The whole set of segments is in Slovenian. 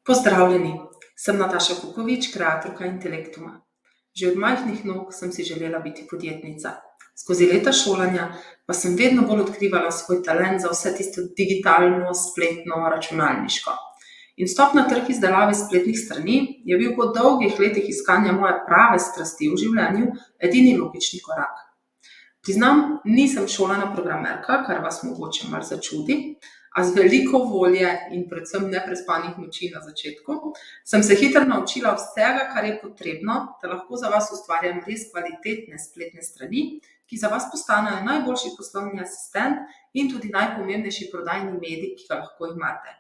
Pozdravljeni, sem Nataša Kukovič, kreatorka Intelektuma. Že od majhnih nog sem si želela biti podjetnica. Skozi leta šolanja pa sem vedno bolj odkrivala svoj talent za vse tisto digitalno, spletno, računalniško. In vstop na trg izdelave spletnih strani je bil po dolgih letih iskanja moje prave strasti v življenju edini logični korak. Priznam, nisem šolana programerka, kar vas mogoče malo začudi, a z veliko volje in predvsem neprespanih noči na začetku sem se hitro naučila vsega, kar je potrebno, da lahko za vas ustvarjam res kvalitetne spletne strani, ki za vas postanejo najboljši poslovni asistent in tudi najpomembnejši prodajni medij, ki ga lahko imate.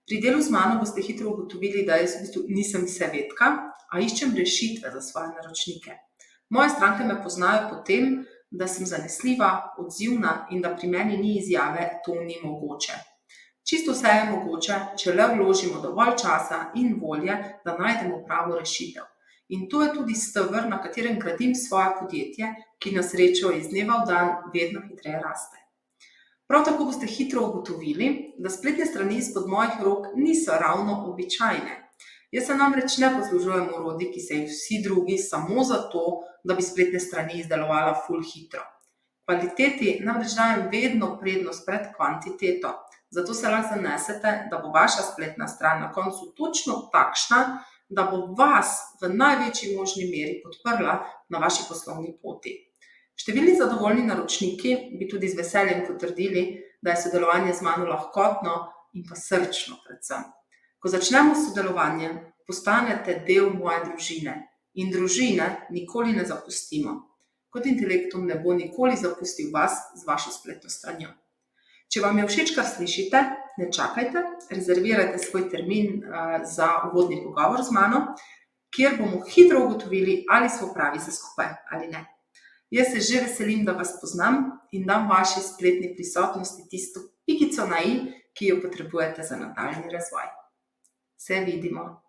Pri delu z mano boste hitro ugotovili, da jaz v bistvu nisem vsevedka, a iščem rešitve za svoje naročnike. Moje stranke me poznajo po tem, da sem zanesljiva, odzivna in da pri meni ni izjave, to ni mogoče. Čisto vse je mogoče, če le vložimo dovolj časa in volje, da najdemo pravo rešitev. In to je tudi steber, na katerem gradim svoje podjetje, ki na srečo iz dneva v dan vedno hitreje raste. Prav tako boste hitro ugotovili, da spletne strani izpod mojih rok niso ravno običajne. Jaz se namreč ne poslužujem orodij, ki se jih vsi drugi, samo zato, da bi spletne strani izdelovala ful hitro. Kvaliteti namreč dajem vedno prednost pred kvantiteto, zato se lahko zanesete, da bo vaša spletna stran na koncu točno takšna, da bo vas v največji možni meri podprla na vaši poslovni poti. Številni zadovoljni naročniki bi tudi z veseljem potrdili, da je sodelovanje z mano lahkotno in pa srčno predvsem. Ko začnemo s sodelovanjem, postanete del moje družine in družine nikoli ne zapustimo. Kot Intelektum ne bo nikoli zapustil vas z vašo spletno stranjo. Če vam je všeč, kar slišite, ne čakajte, rezervirajte svoj termin za uvodni pogovor z mano, kjer bomo hitro ugotovili, ali smo pravi za skupaj ali ne. Jaz se že veselim, da vas poznam in dam vaši spletni prisotnosti tisto pikico na i, ki jo potrebujete za nadaljnji razvoj. Se vidimo.